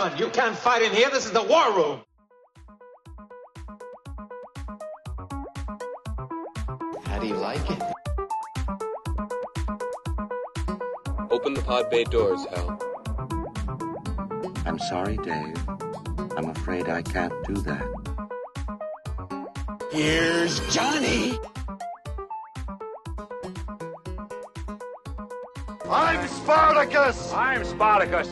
Gentlemen, you can't fight in here. This is the war room. How do you like it? Open the pod bay doors, Hal. I'm sorry, Dave. I'm afraid I can't do that. Here's Johnny! I'm Spartacus! I'm Spartacus!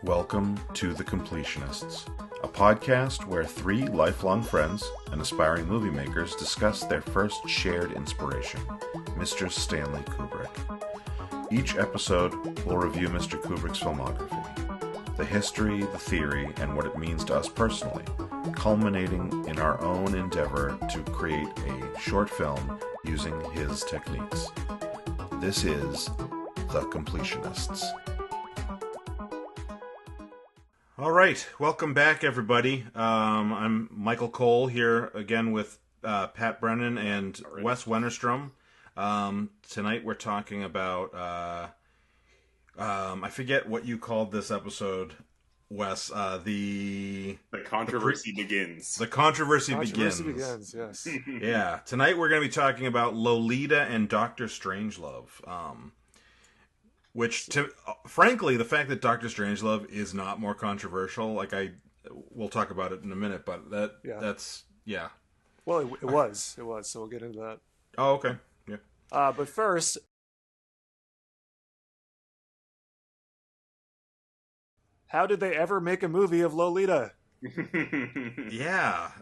Welcome to The Completionists, a podcast where three lifelong friends and aspiring movie makers discuss their first shared inspiration, Mr. Stanley Kubrick. Each episode will review Mr. Kubrick's filmography, the history, the theory, and what it means to us personally, culminating in our own endeavor to create a short film using his techniques. This is The Completionists. All right, welcome back, everybody. I'm Michael Cole here again with Pat Brennan and Wes Wennerstrom. Tonight we're talking about I forget what you called this episode, Wes. The controversy begins. The controversy begins. Yes. Yeah. Tonight we're going to be talking about Lolita and Dr. Strangelove. Which, frankly, the fact that Dr. Strangelove is not more controversial, we'll talk about it in a minute, but that's. Well, it was, so we'll get into that. Oh, okay. Yeah. But first, how did they ever make a movie of Lolita? Yeah.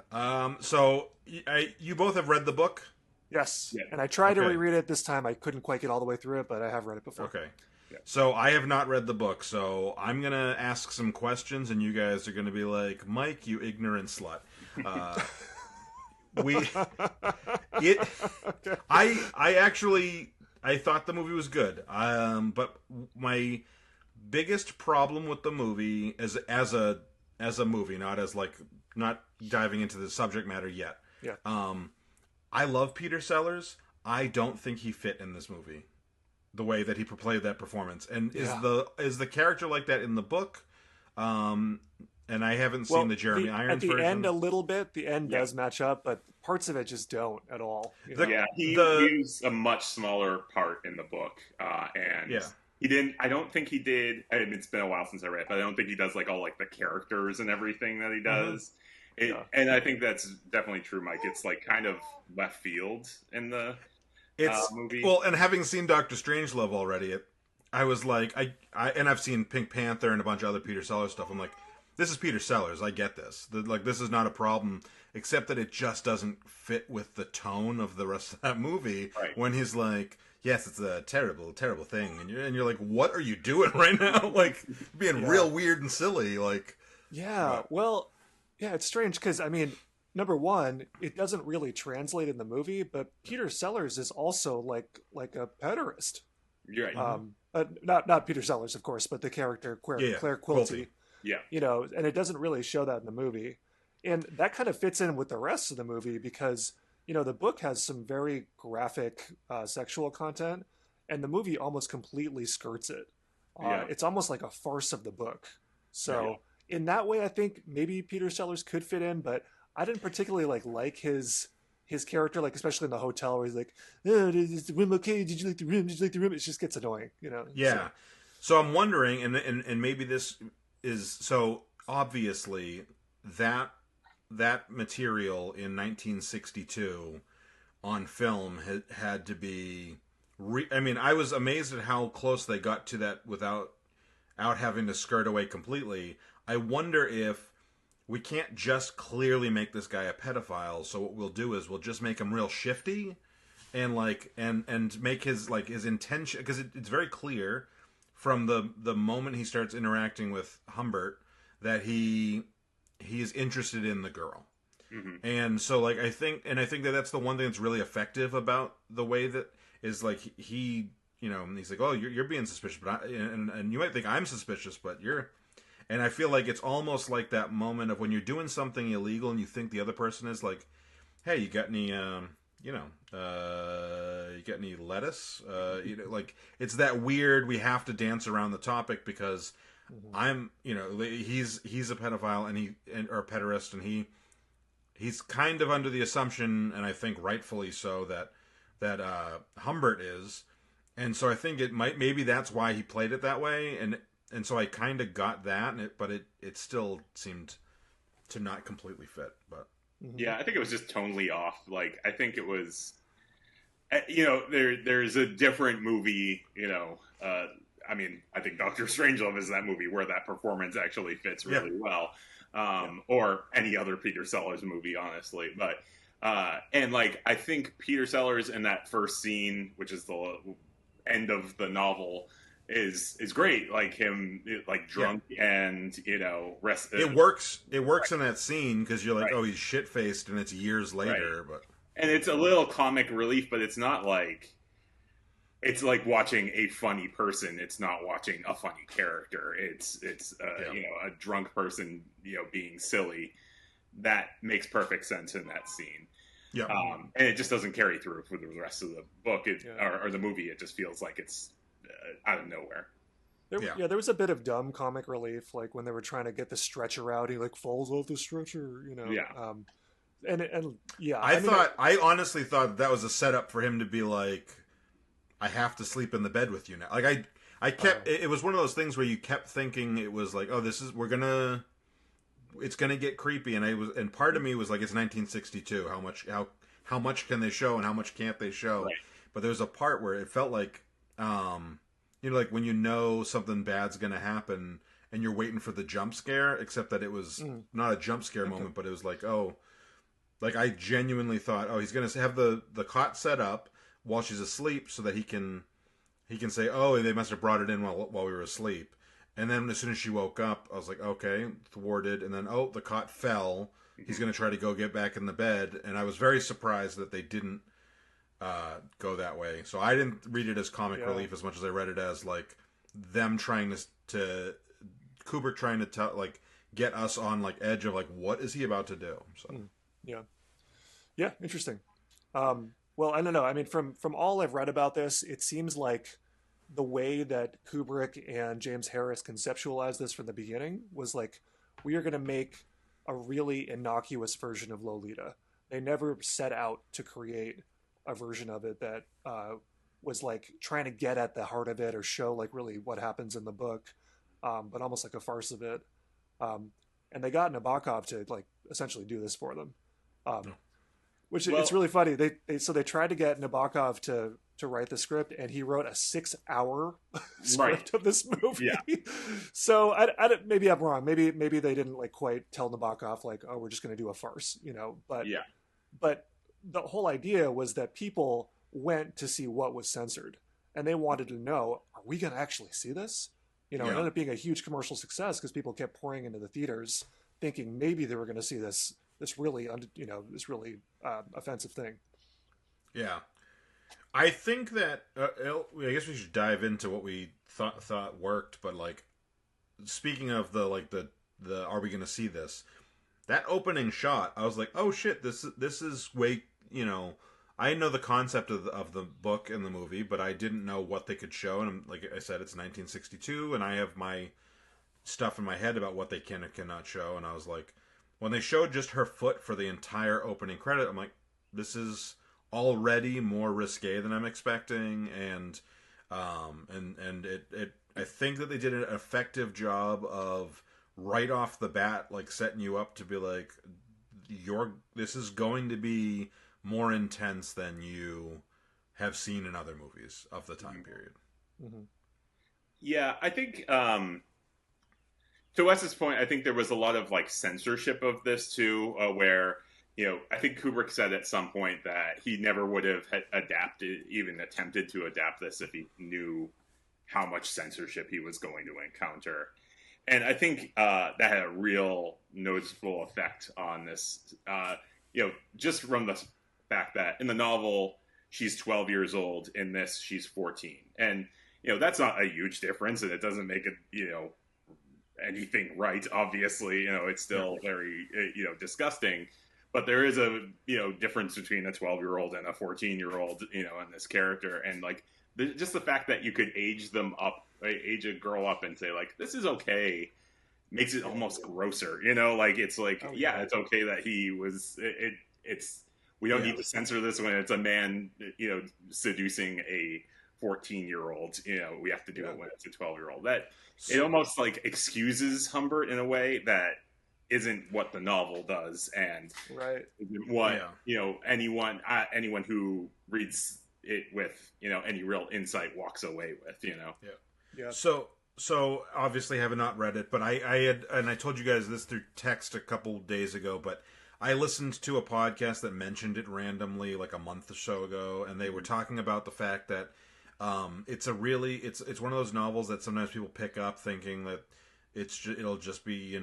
So, you both have read the book? Yes. Yeah. And I tried to reread it this time. I couldn't quite get all the way through it, but I have read it before. Okay. So I have not read the book, so I'm going to ask some questions, and you guys are going to be like, Mike, you ignorant slut. I thought the movie was good, but my biggest problem with the movie is as a movie, not diving into the subject matter yet. Yeah. I love Peter Sellers. I don't think he fit in this movie. The way that he played that performance, and is the character like that in the book? And I haven't seen the Jeremy Irons version. At the end, a little bit. The end does match up, but parts of it just don't at all. He used a much smaller part in the book, he didn't. I don't think he did. And it's been a while since I read it, but I don't think he does all the characters and everything that he does. Mm-hmm. And I think that's definitely true, Mike. It's kind of left field in the. Movie. Well, and having seen Dr. Strangelove already, I was like, and I've seen Pink Panther and a bunch of other Peter Sellers stuff. I'm like, this is Peter Sellers. I get this. This is not a problem, except that it just doesn't fit with the tone of the rest of that movie. Right. When he's like, yes, it's a terrible, terrible thing, and you're like, what are you doing right now? Being real weird and silly. It's strange because number one, it doesn't really translate in the movie, but Peter Sellers is also like a pederast. You're right. Not Peter Sellers, of course, but the character Claire Quilty. Yeah. And it doesn't really show that in the movie. And that kind of fits in with the rest of the movie because, the book has some very graphic sexual content, and the movie almost completely skirts it. It's almost like a farce of the book. So in that way, I think maybe Peter Sellers could fit in, but I didn't particularly like his character, especially in the hotel where he's like, oh, is the room okay? Did you like the room? Did you like the room? It just gets annoying, Yeah. So I'm wondering, and maybe this is, so obviously that material in 1962 on film had to be, I was amazed at how close they got to that without having to skirt away completely. I wonder if we can't just clearly make this guy a pedophile, so what we'll do is we'll just make him real shifty and and make his intention, because it's very clear from the moment he starts interacting with Humbert that he is interested in the girl. Mm-hmm. And so I think that that's the one thing that's really effective about the way that is he he's like, oh, you're being suspicious, but and you might think I'm suspicious, but you're. And I feel like it's almost like that moment of when you're doing something illegal and you think the other person is like, hey, you got any, you got any lettuce? It's that weird, we have to dance around the topic because I'm, he's a pedophile or a pederast, and he's kind of under the assumption, and I think rightfully so, that Humbert is, and so I think maybe that's why he played it that way, and so I kind of got that, but it still seemed to not completely fit, but yeah, I think it was just tonally off. Like, I think it was, there's a different movie, I think Dr. Strangelove is that movie where that performance actually fits really well. Or any other Peter Sellers movie, honestly. But, I think Peter Sellers in that first scene, which is the end of the novel, is great. Like him, drunk and, rested. It works in that scene because you're like, oh, he's shit-faced and it's years later. But and it's a little comic relief, but it's not like... It's like watching a funny person. It's not watching a funny character. It's a drunk person, being silly. That makes perfect sense in that scene. Yeah. And it just doesn't carry through for the rest of the book or the movie. It just feels like it's out of nowhere. There was a bit of dumb comic relief, like when they were trying to get the stretcher out, he falls off the stretcher, Yeah. I honestly thought that was a setup for him to be like, I have to sleep in the bed with you now. Like I kept, it was one of those things where you kept thinking it was like, oh, it's gonna get creepy, and part of me was like, it's 1962. How much can they show and how much can't they show? Right. But there's a part where it felt like, like when something bad's gonna happen and you're waiting for the jump scare, except that it was not a jump scare moment, but it was like, oh, like I genuinely thought, oh, he's gonna have the cot set up while she's asleep so that he can say, oh, they must have brought it in while we were asleep. And then as soon as she woke up, I was like, okay, thwarted. And then, oh, the cot fell. He's going to try to go get back in the bed. And I was very surprised that they didn't go that way. So I didn't read it as comic relief as much as I read it as like them trying to Kubrick trying to tell, like, get us on like edge of like, what is he about to do? So yeah, interesting. Well, I don't know. I mean, from all I've read about this, it seems like the way that Kubrick and James Harris conceptualized this from the beginning was like, we are going to make a really innocuous version of Lolita. They never set out to create a version of it that was like trying to get at the heart of it or show like really what happens in the book, but almost like a farce of it. And they got Nabokov to like essentially do this for them. Which it's really funny. They tried to get Nabokov to write the script, and he wrote a 6-hour script of this movie. Yeah. So maybe I'm wrong. Maybe they didn't like quite tell Nabokov like, oh, we're just going to do a farce, But But the whole idea was that people went to see what was censored, and they wanted to know, are we going to actually see this? It ended up being a huge commercial success because people kept pouring into the theaters, thinking maybe they were going to see this really offensive thing. Yeah, I think that I guess we should dive into what we thought worked. But like, speaking of the are we going to see this? That opening shot, I was like, oh shit, this is way, I know the concept of the book and the movie, but I didn't know what they could show. And like I said, it's 1962, and I have my stuff in my head about what they can and cannot show. And I was like, when they showed just her foot for the entire opening credit, I'm like, this is already more risque than I'm expecting, and it I think that they did an effective job of right off the bat, like setting you up to be like, this is going to be more intense than you have seen in other movies of the time period. Mm-hmm. Yeah, I think to Wes's point, I think there was a lot of like censorship of this too, where I think Kubrick said at some point that he never would have even attempted to adapt this if he knew how much censorship he was going to encounter. And I think that had a real noticeable effect on this, just from the fact that in the novel, she's 12 years old. In this, she's 14. And, that's not a huge difference, and it doesn't make it, anything right, obviously. It's still very, disgusting. But there is a, difference between a 12-year-old and a 14-year-old, in this character. And, like, just the fact that you could age them up age a girl up and say like, this is okay, makes it almost grosser, like it's like, it's okay that he was, it's, we don't need to censor this when it's a man, seducing a 14-year-old, we have to do it when it's a 12-year-old. That it almost like excuses Humbert in a way that isn't what the novel does, and what anyone who reads it with any real insight walks away with. So obviously have not read it, but I had, and I told you guys this through text a couple days ago, but I listened to a podcast that mentioned it randomly like a month or so ago, and they were talking about the fact that it's one of those novels that sometimes people pick up thinking that it'll just be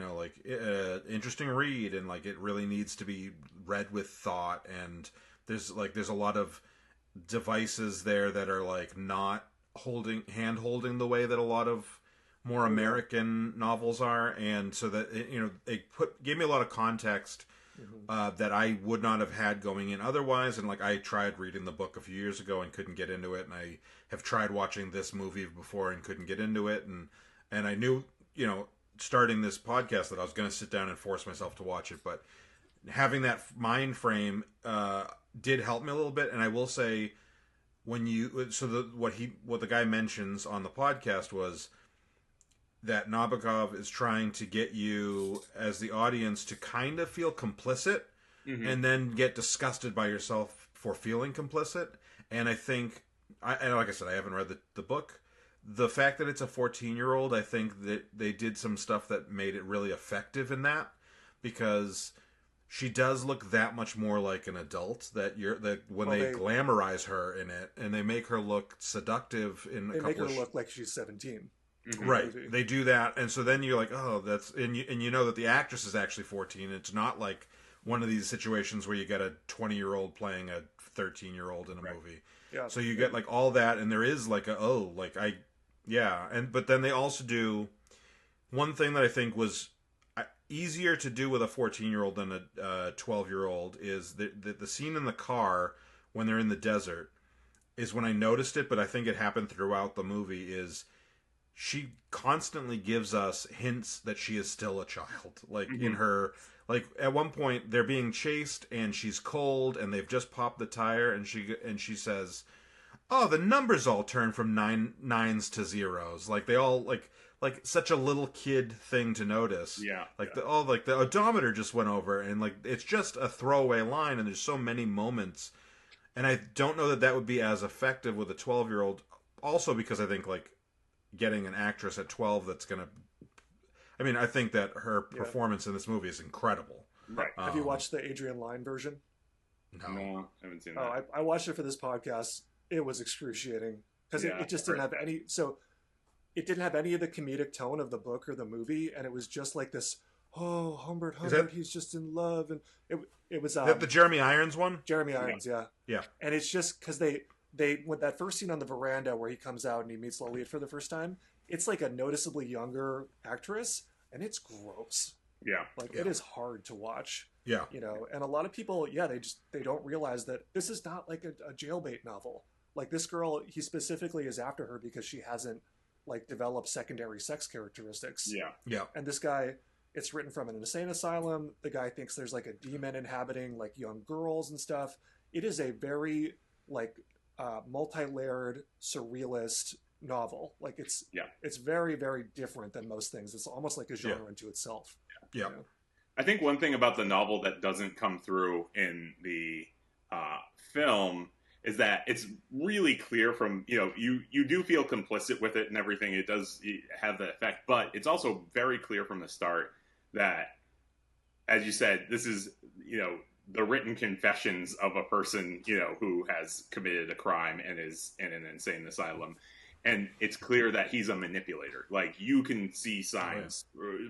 interesting read, and like it really needs to be read with thought, and there's a lot of devices there that are like not hand holding the way that a lot of more American novels are, and so that they gave me a lot of context that I would not have had going in otherwise. And like I tried reading the book a few years ago and couldn't get into it, and I have tried watching this movie before and couldn't get into it, and I knew starting this podcast that I was going to sit down and force myself to watch it, but having that mind frame did help me a little bit. And I will say, what the guy mentions on the podcast was that Nabokov is trying to get you as the audience to kind of feel complicit, and then get disgusted by yourself for feeling complicit. And I think, and like I said, I haven't read the book. The fact that it's a 14-year-old, I think that they did some stuff that made it really effective in that, because she does look that much more like an adult they glamorize her in it, and they make her look seductive in a couple. They make her look like she's 17. Right, they do that, and so then you're like, oh, that's, and you know that the actress is actually 14. It's not like one of these situations where you get a 20-year-old playing a 13-year-old in a movie. Yeah. So you get like all that, and there is like but then they also do one thing that I think was easier to do with a 14-year-old than a 12-year-old is the scene in the car when they're in the desert is when I noticed it, but I think it happened throughout the movie, is she constantly gives us hints that she is still a child. Like in her, like at one point they're being chased and she's cold and they've just popped the tire, and she says, "Oh, the numbers all turn from nines to zeros." Like they all like such a little kid thing to notice. Yeah. Like the odometer just went over, and like it's just a throwaway line, and there's so many moments, and I don't know that would be as effective with a 12-year-old. Also because I think like getting an actress at 12 that's gonna, I mean, I think that her performance in this movie is incredible. Right. Have you watched the Adrian Lyne version? No, I haven't seen that. I watched it for this podcast. It was excruciating because it just didn't have any. So it didn't have any of the comedic tone of the book or the movie, and it was just like this. Oh, Humbert, he's just in love, and it was. Is that the Jeremy Irons one? Jeremy Irons, yeah. And it's just because they with that first scene on the veranda where he comes out and he meets Lolita for the first time, it's like a noticeably younger actress, and it's gross. Yeah. It is hard to watch. Yeah. And a lot of people, they don't realize that this is not like a jailbait novel. Like this girl, he specifically is after her because she hasn't like developed secondary sex characteristics. Yeah. Yeah. And this guy, it's written from an insane asylum. The guy thinks there's like a demon inhabiting like young girls and stuff. It is a very like multi-layered surrealist novel. Like it's very, very different than most things. It's almost like a genre unto itself. Yeah. I think one thing about the novel that doesn't come through in the film is that it's really clear from, you do feel complicit with it and everything. It does have that effect, but it's also very clear from the start that, as you said, this is, the written confessions of a person, who has committed a crime and is in an insane asylum. And it's clear that he's a manipulator. Like, you can see signs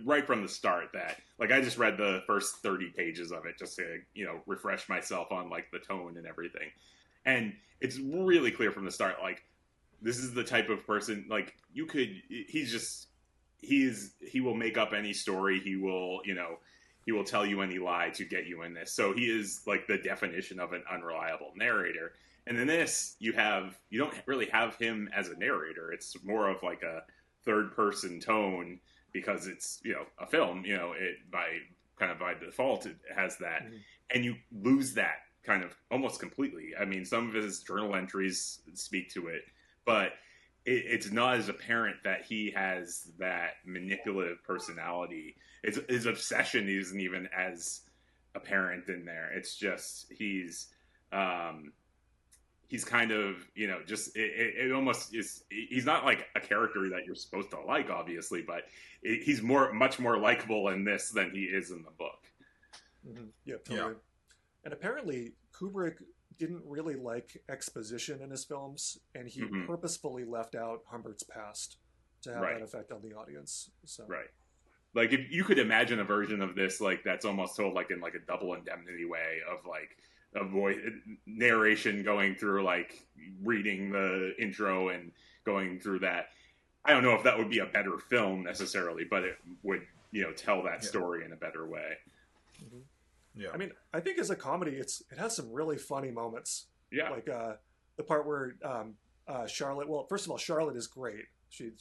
right from the start that, like, I just read the first 30 pages of it just to, refresh myself on, like, the tone and everything. And it's really clear from the start, like, this is the type of person, like, he will make up any story. He will tell you any lie to get you in this. So he is, like, the definition of an unreliable narrator. And in this, you don't really have him as a narrator. It's more of like third person tone because it's, you know, a film, you know, it by default it has that, and you lose that kind of almost completely. I mean, some of his journal entries speak to it, but it's not as apparent that he has that manipulative personality. His obsession isn't even as apparent in there. It's just he's kind of, you know, just it almost is. He's not like a character that you're supposed to like, obviously, but he's much more likable in this than he is in the book. Yeah, totally. And apparently Kubrick didn't really like exposition in his films, and he purposefully left out Humbert's past to have that effect on the audience. So. Right. Like, if you could imagine a version of this, like, that's almost told like in like a Double Indemnity way of like a voice narration going through, like reading the intro and going through that. I don't know if that would be a better film necessarily, but it would, you know, tell that story in a better way. Yeah. I mean, I think as a comedy, it has some really funny moments. Yeah. Like the part where Charlotte. Well, first of all, Charlotte is great. She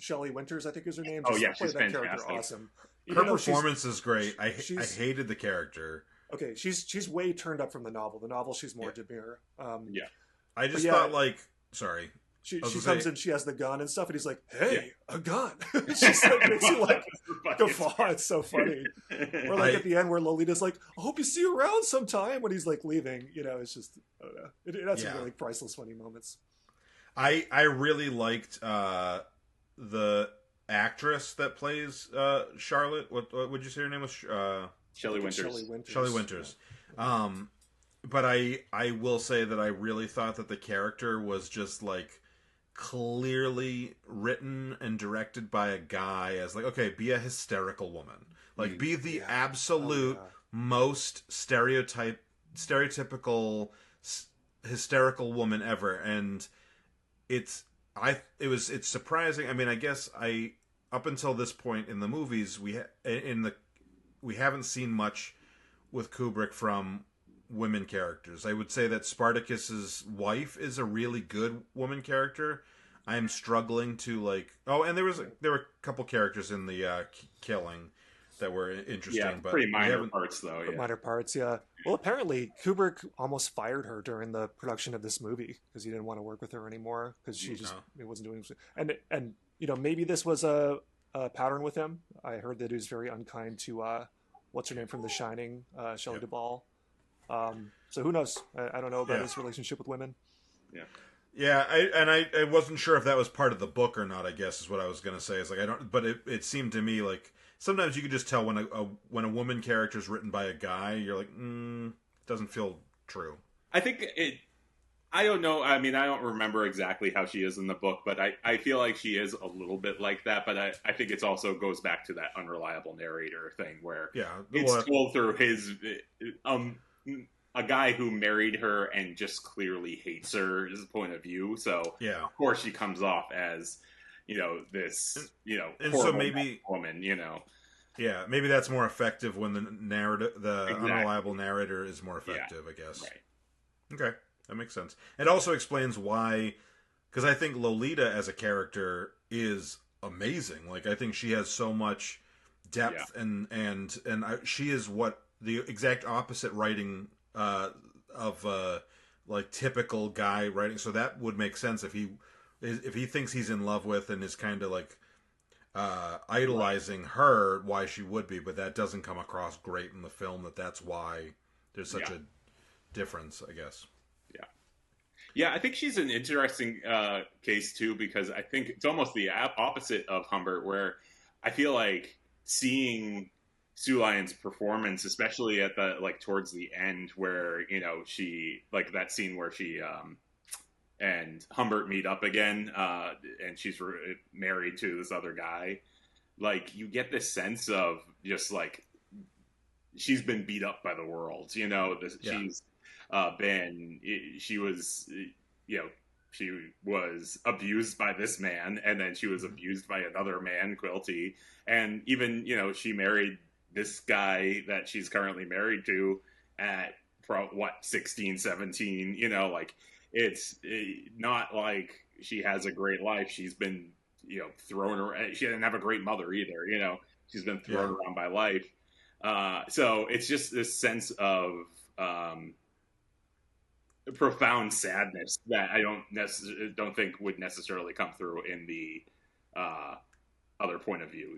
Shelley Winters, I think is her name. Just she's that fantastic. Character awesome. Her performance is great. I hated the character. Okay, she's way turned up from the novel. The novel, she's more demure. I just thought, like, sorry. She comes in, she has the gun and stuff, and he's like, "Hey, a gun!" She's like, makes you like guffaw. It's so funny. Or like at the end where Lolita's like, "I hope you see you around sometime," when he's like leaving. You know, it's just I don't know. It has some really priceless, funny moments. I really liked the actress that plays Charlotte. What would you say her name was? Shelley Winters. Shelley Winters. Yeah. But I will say that I really thought that the character was just like clearly written and directed by a guy as like, okay, be a hysterical woman. Like, be the absolute most stereotypical hysterical woman ever. And it's surprising. I mean, I guess up until this point in the movies, we haven't seen much with Kubrick from women characters. I would say that Spartacus's wife is a really good woman character. I am struggling to like. Oh, and there were a couple characters in the Killing that were interesting, but pretty minor parts though. Yeah. Minor parts, yeah. Well, apparently Kubrick almost fired her during the production of this movie because he didn't want to work with her anymore because she just wasn't doing. And you know, maybe this was a pattern with him. I heard that he was very unkind to what's her name from The Shining, Shelley Duvall. So who knows? I don't know about his relationship with women. Yeah, I wasn't sure if that was part of the book or not. I guess is what I was going to say. It's like but it seemed to me like sometimes you could just tell when a woman character is written by a guy. You're like, doesn't feel true. I think I don't know. I mean, I don't remember exactly how she is in the book, but I feel like she is a little bit like that. But I think it also goes back to that unreliable narrator thing where it's told through his a guy who married her and just clearly hates her is the point of view. So of course she comes off as, you know, this, you know, and so maybe woman, you know. Yeah, maybe that's more effective when the unreliable narrator is more effective, I guess. Right. Okay, that makes sense. It also explains why, because I think Lolita as a character is amazing. Like, I think she has so much depth and she is what the exact opposite writing of like typical guy writing. So that would make sense if he thinks he's in love with and is kind of like idolizing her, why she would be, but that doesn't come across great in the film. That's why there's such a difference, I guess. Yeah, I think she's an interesting case too, because I think it's almost the opposite of Humbert, where I feel like seeing Sue Lyon's performance, especially at the towards the end, where, you know, she, like that scene where she and Humbert meet up again, and she's married to this other guy. Like, you get this sense of just like she's been beat up by the world, you know. She's she was, you know, she was abused by this man, and then she was abused by another man, Quilty, and even, you know, she married this guy that she's currently married to at 16, 17, you know, like, it's not like she has a great life. She's been thrown around. She didn't have a great mother either. She's been thrown around by life. So it's just this sense of profound sadness that I don't think would necessarily come through in the other point of view.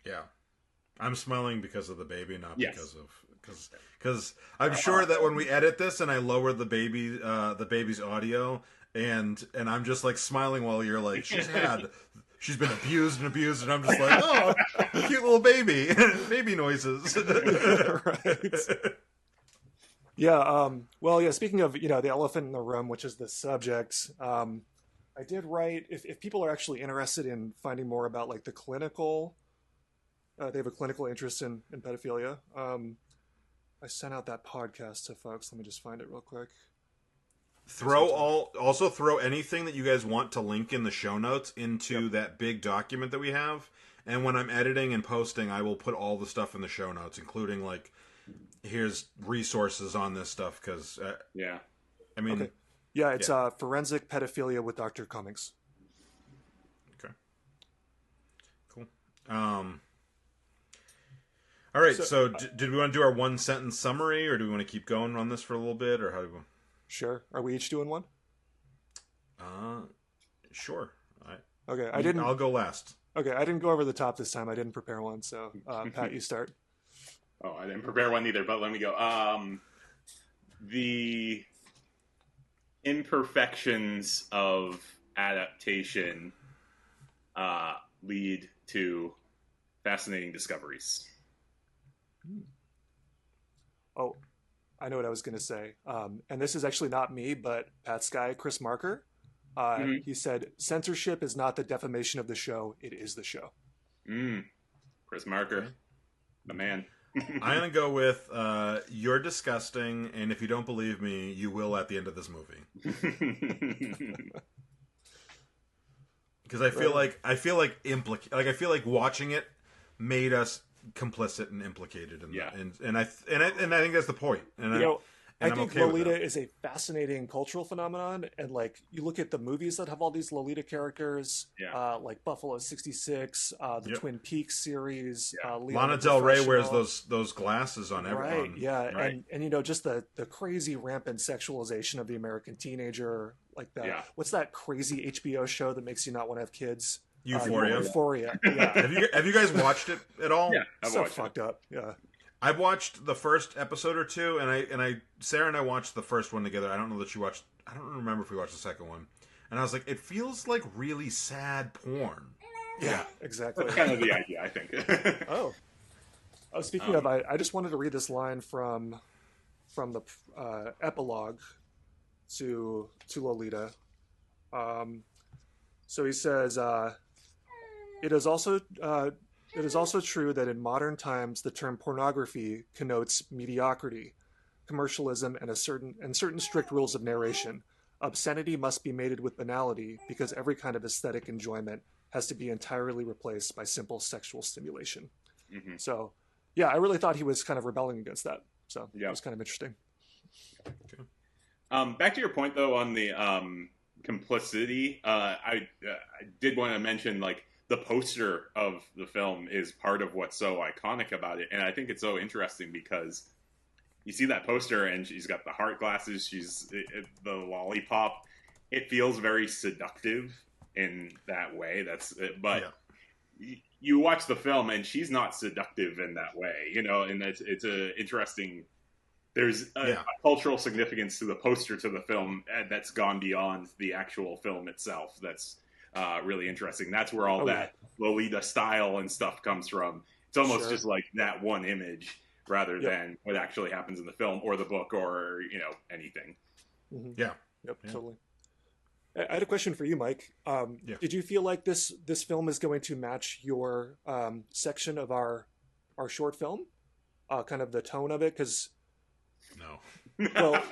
Yeah, I'm smiling because of the baby, not Yes. because I'm sure that when we edit this and I lower the baby's audio and I'm just like smiling while you're like she's been abused and I'm just like, oh, cute little baby baby noises. Right. Yeah. Well, yeah. Speaking of the elephant in the room, which is the subject, I did write if people are actually interested in finding more about like the clinical. They have a clinical interest in pedophilia. I sent out that podcast to folks. Let me just find it real quick. Throw anything that you guys want to link in the show notes into that big document that we have. And when I'm editing and posting, I will put all the stuff in the show notes, including like, here's resources on this stuff. Cause I mean, okay. Yeah, it's Forensic Pedophilia with Dr. Cummings. Okay. Cool. All right, so did we want to do our one sentence summary, or do we want to keep going on this for a little bit, or how do we? Sure. Are we each doing one? Sure. Okay, I'll go last. Okay, I didn't go over the top this time. I didn't prepare one, so Pat, you start. Oh, I didn't prepare one either, but let me go. The imperfections of adaptation lead to fascinating discoveries. Oh, I know what I was going to say. And this is actually not me, but Pat's guy, Chris Marker. He said, censorship is not the defamation of the show. It is the show. Chris Marker, the man. I'm going to go with, you're disgusting, and if you don't believe me, you will at the end of this movie. Because I feel like watching it made us complicit and implicated in that. And I think that's the point. I think Lolita is a fascinating cultural phenomenon, and like you look at the movies that have all these Lolita characters, like Buffalo 66, the Twin Peaks series. Lana Del Rey wears those glasses on everyone. Right. And just the crazy rampant sexualization of the American teenager, like that. Yeah. What's that crazy HBO show that makes you not want to have kids? Euphoria. Euphoria. Yeah. Have you guys watched it at all? Yeah, I've watched fucked up. Yeah. I've watched the first episode or two, and Sarah and I watched the first one together. I don't know that she watched. I don't remember if we watched the second one. And I was like, it feels like really sad porn. Yeah, exactly. That's kind of the idea, I think. Oh, speaking of, I just wanted to read this line from the epilogue to Lolita. So he says, it is also true that in modern times the term pornography connotes mediocrity, commercialism, and certain strict rules of narration. Obscenity must be mated with banality because every kind of aesthetic enjoyment has to be entirely replaced by simple sexual stimulation. Mm-hmm. So, yeah, I really thought he was kind of rebelling against that. So it was kind of interesting. Okay. Back to your point, though, on the complicity, I did want to mention, like, the poster of the film is part of what's so iconic about it. And I think it's so interesting because you see that poster and she's got the heart glasses, she's the lollipop. It feels very seductive in that way. You watch the film and she's not seductive in that way, and it's a interesting, there's a cultural significance to the poster to the film that's gone beyond the actual film itself. That's really interesting. That's where all that Lolita style and stuff comes from. It's almost just like that one image rather than what actually happens in the film or the book or, anything. Mm-hmm. Yeah. Yep, totally. I had a question for you, Mike. Did you feel like this film is going to match your section of our short film? Kind of the tone of it? Because no. Well,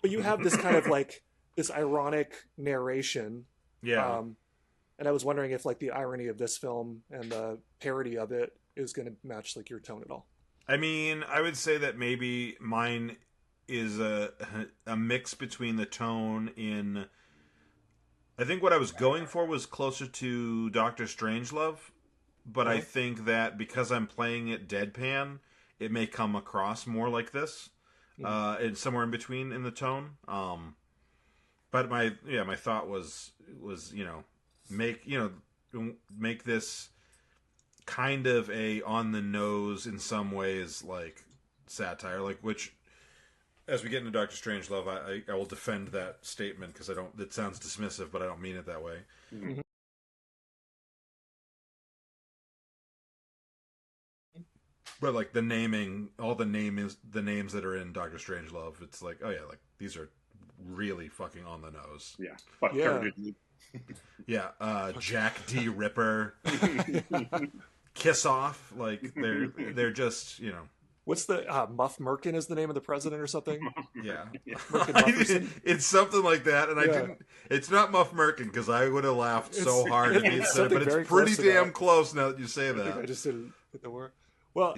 but you have this kind of like this ironic narration. Yeah. And I was wondering if like the irony of this film and the parody of it is going to match like your tone at all. I mean, I would say that maybe mine is a mix between the tone in I think what I was going for was closer to Doctor Strangelove, but I think that because I'm playing it deadpan, it may come across more like this. It's somewhere in between in the tone. But my thought was make this kind of a on the nose in some ways, like satire, like, which as we get into Doctor Strangelove, I will defend that statement because it sounds dismissive, but I don't mean it that way. Mm-hmm. But like the naming, all the names that are in Doctor Strangelove, it's like, oh yeah, like these are really fucking on the nose. Yeah. Fuck yeah. Jack D. Ripper, Kiss Off, like they're just, you know. What's the Muff Merkin is the name of the president or something? Yeah, it's something like that, and I didn't. It's not Muff Merkin because I would have laughed so hard if he said it, but it's pretty damn close now that you say that. I just didn't hit the word. Well,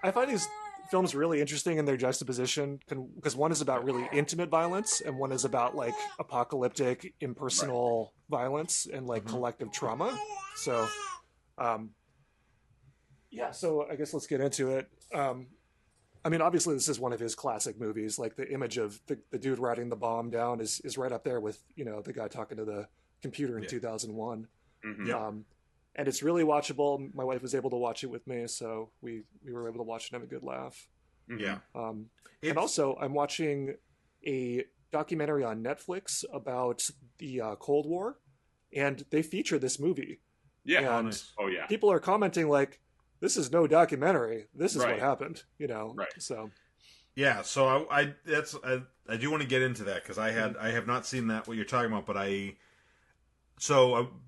I find these films really interesting in their juxtaposition because one is about really intimate violence and one is about like apocalyptic, impersonal violence and like collective trauma. So, so I guess let's get into it. I mean, obviously, this is one of his classic movies. Like the image of the dude writing the bomb down is right up there with, you know, the guy talking to the computer in 2001. Mm-hmm. And it's really watchable. My wife was able to watch it with me, so we were able to watch it and have a good laugh. Yeah. And also, I'm watching a documentary on Netflix about the Cold War, and they feature this movie. Yeah. And yeah. people are commenting like, this is no documentary. This is what happened, you know? Right. So. Yeah. So I do want to get into that because I have not seen that, what you're talking about, but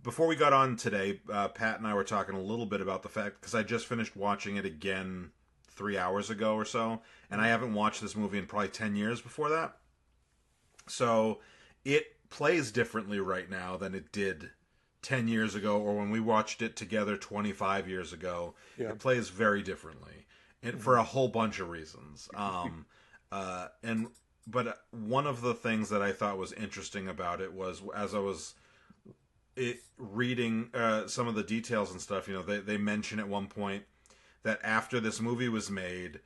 before we got on today, Pat and I were talking a little bit about the fact, because I just finished watching it again 3 hours ago or so, and I haven't watched this movie in probably 10 years before that. So it plays differently right now than it did 10 years ago or when we watched it together 25 years ago. It plays very differently, and for a whole bunch of reasons. But one of the things that I thought was interesting about it was, as I was reading some of the details and stuff, you know, they mention at one point that after this movie was made,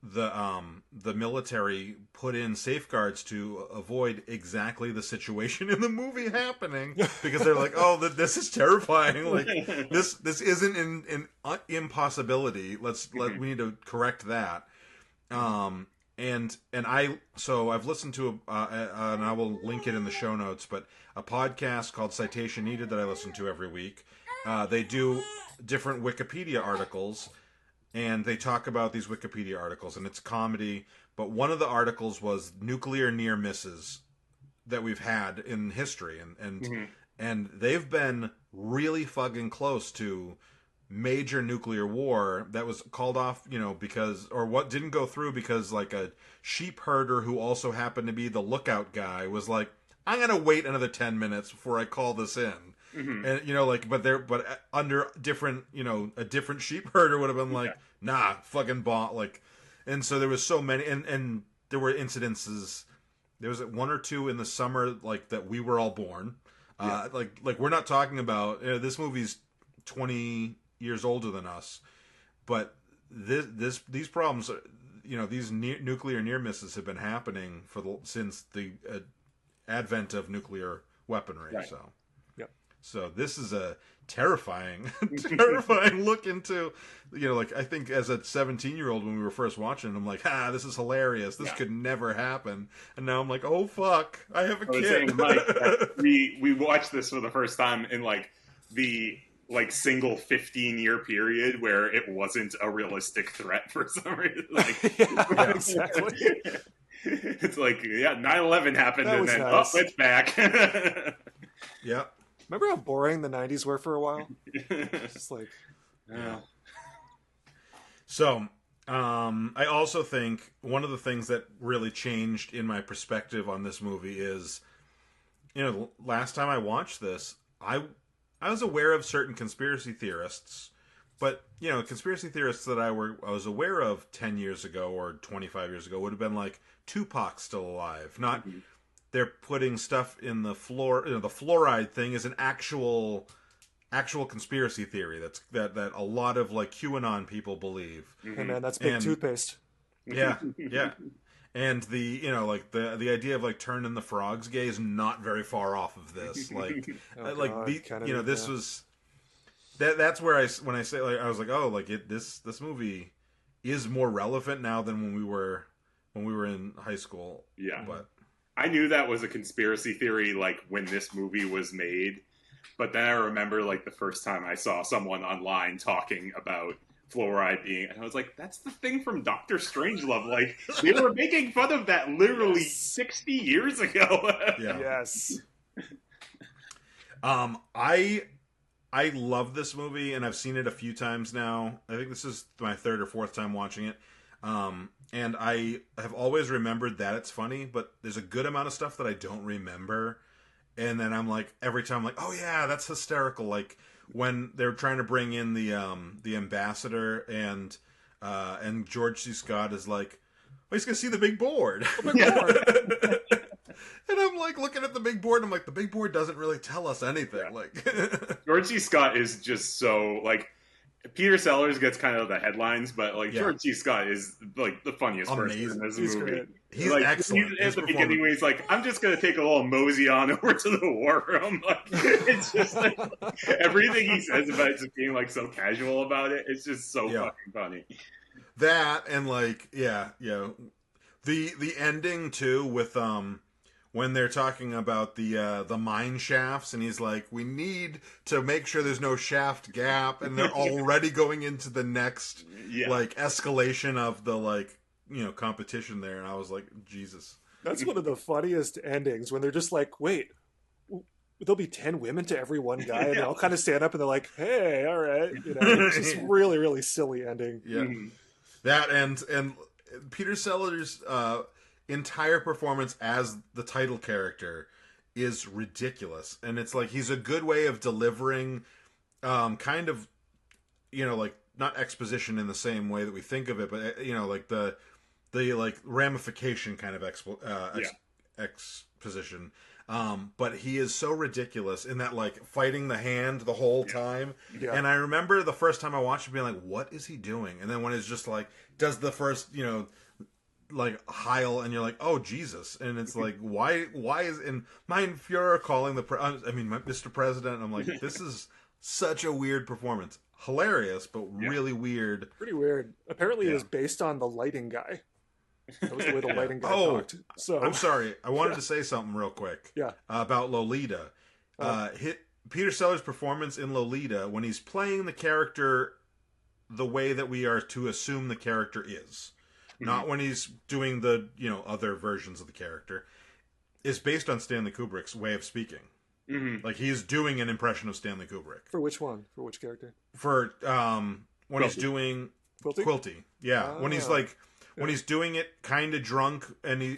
the military put in safeguards to avoid exactly the situation in the movie happening, because they're like, oh, this is terrifying, like this isn't an impossibility, we need to correct that. And I've listened to and I will link it in the show notes, but a podcast called Citation Needed that I listen to every week. They do different Wikipedia articles, and they talk about these Wikipedia articles, and it's comedy. But one of the articles was nuclear near misses that we've had in history, and they've been really fucking close to major nuclear war that was called off, you know, didn't go through because like a sheep herder who also happened to be the lookout guy was like, I'm gonna wait another 10 minutes before I call this in. And you know, like, but under different, you know, a different sheep herder would have been like, nah, fucking bomb, like. And so there was so many, and there were incidences. There was one or two in the summer, like, that we were all born. Like we're not talking about, this movie's 20 years older than us, but these problems, you know, these nuclear near misses have been happening since the advent of nuclear weaponry. Right. So this is a terrifying look into, you know, like, I think as a 17-year-old when we were first watching it, I'm like, this is hilarious. This could never happen. And now I'm like, oh fuck, I have a kid. Saying, Mike, we watched this for the first time in like the single 15-year period where it wasn't a realistic threat for some reason. Like, exactly. It's like, 9/11 happened, and then nice. It's back. Yeah. Remember how boring the 90s were for a while? Just like, yeah. So, I also think one of the things that really changed in my perspective on this movie is, you know, last time I watched this, I was aware of certain conspiracy theorists, but, you know, conspiracy theorists that I was aware of 10 years ago or 25 years ago would have been like, Tupac's still alive, not they're putting stuff in the floor. The fluoride thing is an actual conspiracy theory that a lot of like QAnon people believe. Hey man, that's big toothpaste. Yeah, yeah. And the like the idea of like turning the frogs gay is not very far off of this. Like this was that's where when I say like I was like, oh, like this movie is more relevant now than when we were in high school. Yeah. But I knew that was a conspiracy theory like when this movie was made. But then I remember like the first time I saw someone online talking about fluoride being, and I was like, that's the thing from Dr. Strangelove. Like, they were making fun of that literally 60 years ago. Yeah. Yes. I love this movie, and I've seen it a few times now. I think this is my third or fourth time watching it. And I have always remembered that it's funny, but there's a good amount of stuff that I don't remember. And then I'm like, every time I'm like, oh yeah, that's hysterical. Like when they're trying to bring in the ambassador and George C. Scott is like, oh, he's gonna see the big board. And I'm like looking at the big board and I'm like, the big board doesn't really tell us anything. Yeah. Like George C. Scott is just so like Peter Sellers gets kind of the headlines, but like George C. Scott is like the funniest person in this movie. Great. He's like, excellent. At the beginning when he's like, I'm just going to take a little mosey on over to the war room. Like, it's just like, everything he says about it just being like so casual about it. It's just so fucking funny. That and like, the ending too with, when they're talking about the mine shafts and he's like, we need to make sure there's no shaft gap. And they're already going into the next like escalation of the like, competition there, and I was like, Jesus. That's one of the funniest endings when they're just like, wait, there'll be 10 women to every one guy, and they all kind of stand up and they're like, hey, all right, it's just really, really silly ending. Yeah, that and Peter Sellers' entire performance as the title character is ridiculous, and it's like he's a good way of delivering, kind of, like not exposition in the same way that we think of it, but like the like ramification kind of exposition. But he is so ridiculous in that like fighting the hand the whole time. Yeah. And I remember the first time I watched it being like, what is he doing? And then when it's just like, does the first, like Heil, and you're like, oh Jesus. And it's like, why is in Mein Fuhrer calling Mr. President? I'm like, this is such a weird performance. Hilarious, but really weird. Pretty weird. Apparently it was based on the lighting guy. That was the way the lighting guy talked. So I'm sorry. I wanted to say something real quick. About Lolita. Peter Sellers' performance in Lolita, when he's playing the character the way that we are to assume the character is, not when he's doing the other versions of the character, is based on Stanley Kubrick's way of speaking. Mm-hmm. Like he's doing an impression of Stanley Kubrick. For which one? For which character? For when he's doing Quilty. Yeah, when he's like. When he's doing it kind of drunk, and he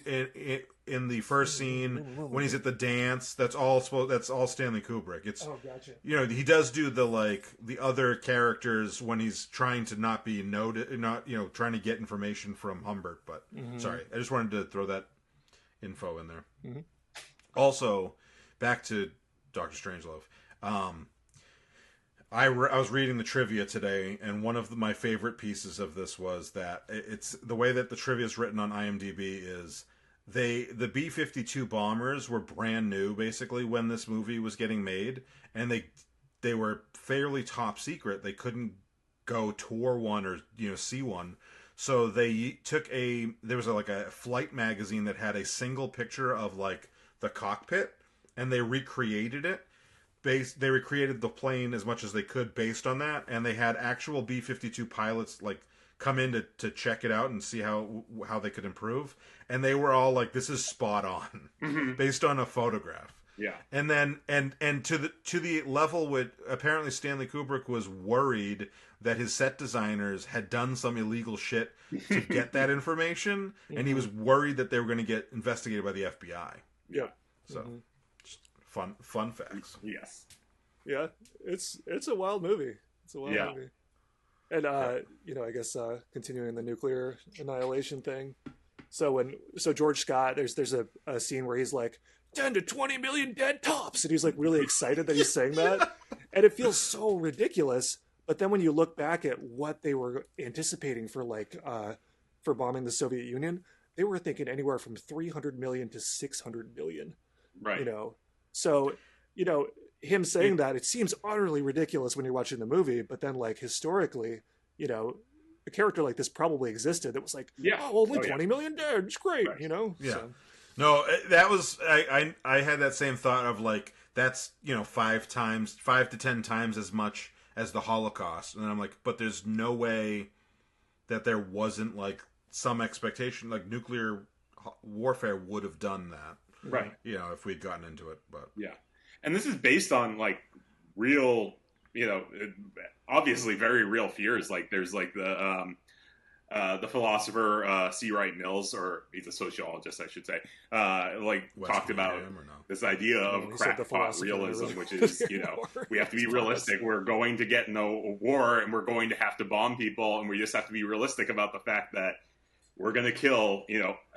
in the first scene when he's at the dance, that's all Stanley Kubrick. It's gotcha. He does do the other characters when he's trying to not be noted, not trying to get information from Humbert. But sorry, I just wanted to throw that info in there. Mm-hmm. Also, back to Dr. Strangelove. I was reading the trivia today, and one of my favorite pieces of this was that it's the way that the trivia is written on IMDb is the B-52 bombers were brand new basically when this movie was getting made, and they were fairly top secret. They couldn't go tour one or see one, so they took there was a flight magazine that had a single picture of like the cockpit, and they recreated it. They recreated the plane as much as they could based on that, and they had actual B-52 pilots like come in to check it out and see how they could improve, and they were all like, "This is spot on," based on a photograph. Yeah, and then and to the level with apparently Stanley Kubrick was worried that his set designers had done some illegal shit to get that information, and he was worried that they were going to get investigated by the FBI. Yeah, so. Fun facts. Yes. Yeah, it's a wild movie. It's a wild movie. And I guess continuing the nuclear annihilation thing, So George Scott, there's a scene where he's like 10 to 20 million dead tops, and he's like really excited that he's saying that, and it feels so ridiculous. But then when you look back at what they were anticipating for for bombing the Soviet Union, they were thinking anywhere from 300 million to 600 million. Right. So him saying that, it seems utterly ridiculous when you're watching the movie, but then like historically, a character like this probably existed that was like, only 20 million dead, it's great, Right. Yeah. So, No, that was I had that same thought of like that's 5 to 10 times as much as the Holocaust, and I'm like, but there's no way that there wasn't like some expectation, like nuclear warfare would have done that, Right. If we'd gotten into it, but Yeah. And this is based on like real, obviously very real fears. Like there's like the philosopher C. Wright Mills, or he's a sociologist, I should say, talked about this idea of crackpot realism, which is, we have to be realistic. We're going to get in a war, and we're going to have to bomb people, and we just have to be realistic about the fact that we're going to kill,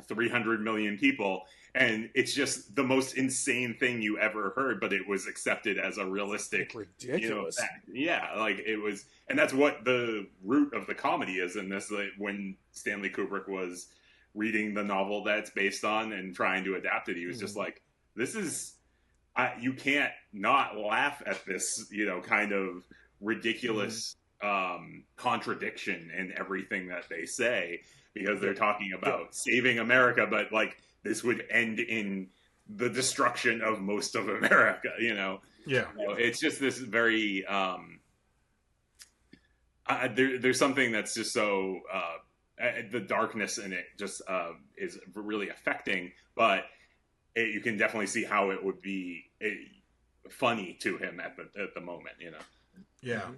300 million people. And it's just the most insane thing you ever heard, but it was accepted as a realistic, ridiculous. Fact. Yeah, like it was, and that's what the root of the comedy is in this. Like, when Stanley Kubrick was reading the novel that's based on and trying to adapt it, he was just like, "This is, you can't not laugh at this, kind of ridiculous contradiction in everything that they say, because they're talking about saving America, but like." This would end in the destruction of most of America, Yeah. It's just this very, there's something that's just so, the darkness in it just is really affecting, but you can definitely see how it would be funny to him at the moment, Yeah.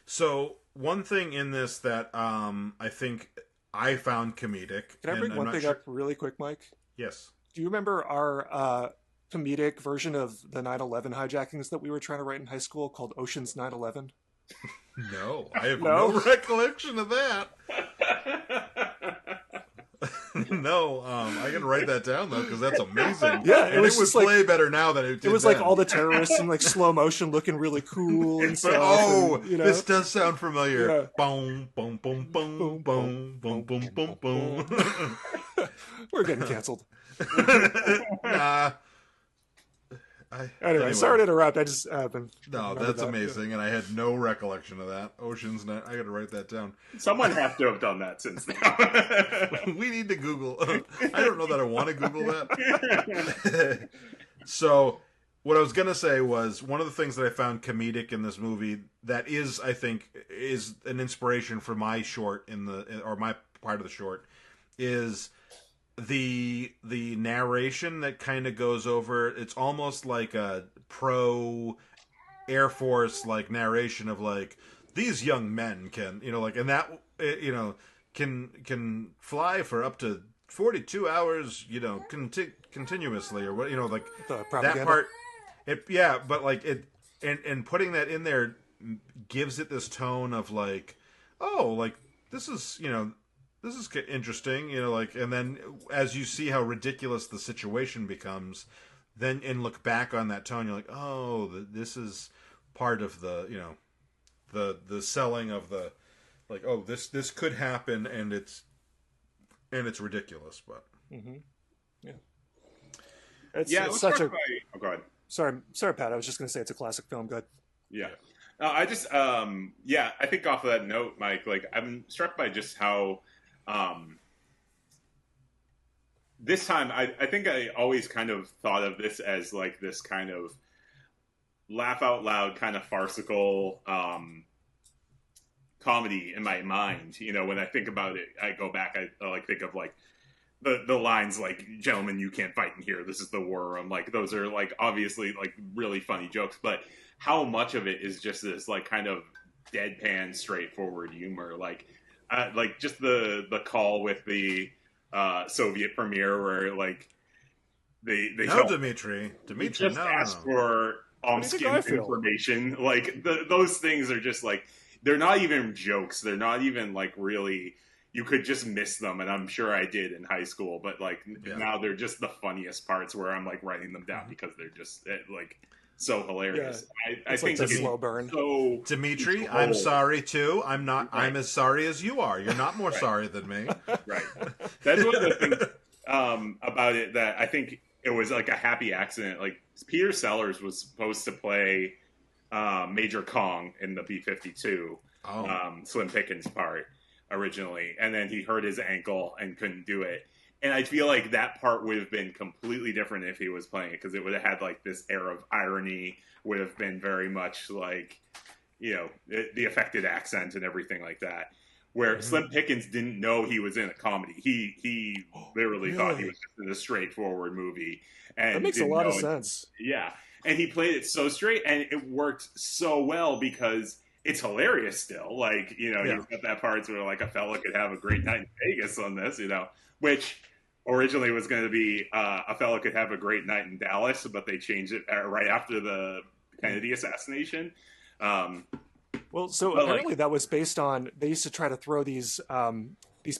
So one thing in this that I think I found comedic. Can I bring one thing up really quick, Mike? Yes. Do you remember our comedic version of the 9/11 hijackings that we were trying to write in high school called Ocean's 9/11? No, I have no recollection of that. No, I gotta write that down though, because that's amazing. Yeah, it would play better now than it did. It was then. like all the terrorists in like slow motion, looking really cool and stuff. Oh, and, this does sound familiar. Yeah. Boom, boom, boom, boom, boom, boom, boom, boom, boom. We're getting canceled. Nah. Anyway, sorry to interrupt. I just happened. No, that's amazing, and I had no recollection of that. Ocean's Net. I got to write that down. Someone have to have done that since now. We need to Google. I don't know that I want to Google that. So, what I was gonna say was one of the things that I found comedic in this movie that is, I think, is an inspiration for my short or my part of the short is the narration that kind of goes over. It's almost like a pro Air Force like narration of like, these young men can, and that, can fly for up to 42 hours, continuously, or what, like that part. But like it, and putting that in there gives it this tone of like, oh, like this is, this is interesting, and then as you see how ridiculous the situation becomes, then and look back on that tone, you're like, oh, this is part of the, the selling of the, like, oh, this could happen, and it's ridiculous, but it's such a. Oh, go ahead. Sorry, Pat. I was just going to say it's a classic film. Good. Yeah. I just, I think off of that note, Mike, like I'm struck by just how. This time, I think I always kind of thought of this as like this kind of laugh out loud, kind of farcical comedy in my mind. When I think about it, I go back, I like think of like the lines like, "Gentlemen, you can't fight in here. This is the war room." Like those are like obviously like really funny jokes, but how much of it is just this like kind of deadpan, straightforward humor, like just the call with the Soviet premier where like they no, Dimitri just ask for skin information. Like those things are just like, they're not even jokes. They're not even like really you could just miss them, and I'm sure I did in high school. But like now, they're just the funniest parts where I'm like writing them down because they're just like so hilarious. Yeah. I think like a slow burn. So Dimitri, I'm sorry too. I'm not. Right. I'm as sorry as you are. You're not more sorry than me. Right. That's one of the things about it that I think it was like a happy accident. Like Peter Sellers was supposed to play Major Kong in the B-52, Slim Pickens part originally, and then he hurt his ankle and couldn't do it. And I feel like that part would have been completely different if he was playing it, because it would have had like this air of irony, would have been very much like, you know, the affected accent and everything like that. Where Slim Pickens didn't know he was in a comedy. He literally thought he was just in a straightforward movie. And that makes a lot of sense. Yeah. And he played it so straight, and it worked so well because it's hilarious still. Like, you know, he's got that part where like a fella could have a great night in Vegas on this, you know, which originally was going to be a fella could have a great night in Dallas, but they changed it right after the Kennedy assassination. Well, so apparently that was based on, they used to try to throw these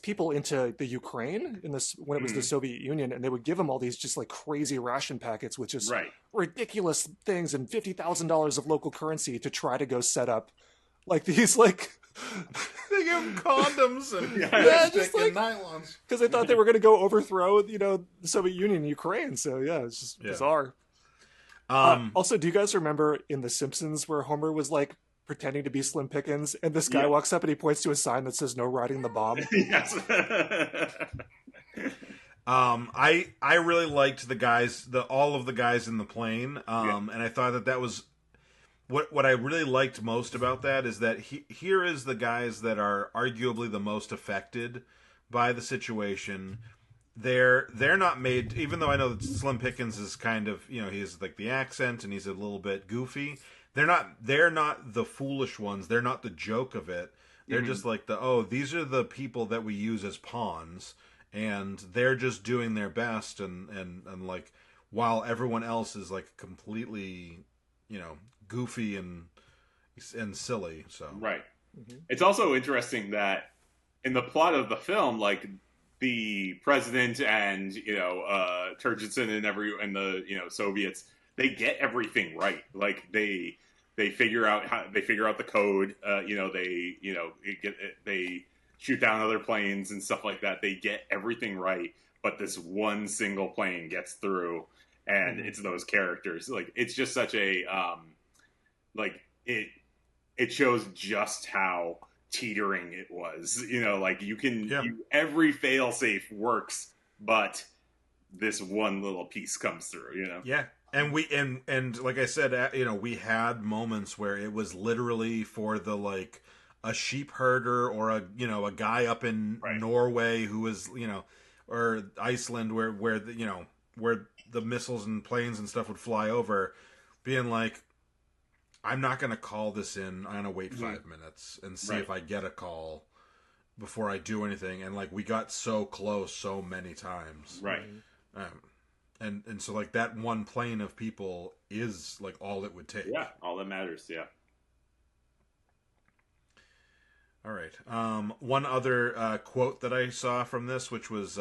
people into the Ukraine in this when it was the Soviet Union, and they would give them all these just like crazy ration packets with just ridiculous things and $50,000 of local currency to try to go set up like these like they give them condoms and just like nylons because they thought they were going to go overthrow, you know, the Soviet Union in Ukraine. So yeah, it's just bizarre. Also, do you guys remember in The Simpsons where Homer was like pretending to be Slim Pickens, and this guy walks up and he points to a sign that says "No riding the bomb"? Yes. I really liked the guys, all of the guys in the plane, and I thought that was what I really liked most about that is that here is the guys that are arguably the most affected by the situation. They're not made, even though I know that Slim Pickens is kind of, you know, he's like the accent and he's a little bit goofy. They're not the foolish ones. They're not the joke of it. They're just like these are the people that we use as pawns, and they're just doing their best, and like while everyone else is like completely, you know, goofy and silly. So it's also interesting that in the plot of the film, like the president and, you know, Turgidson and the, you know, Soviets, they get everything right. Like they figure out the code. You know, they shoot down other planes and stuff like that. They get everything right, but this one single plane gets through, and it's those characters. Like it's just such a like it shows just how teetering it was. You know, like every fail safe works, but this one little piece comes through. You know. Yeah. And and like I said, you know, we had moments where it was literally for the like a sheep herder or a guy up in Norway who was, you know, or Iceland where the missiles and planes and stuff would fly over, being like, I'm not going to call this in. I'm going to wait 5 minutes and see if I get a call before I do anything. And like we got so close so many times. Right. And so like that one plane of people is like all it would take. Yeah, all that matters. Yeah. All right. One other quote that I saw from this, which was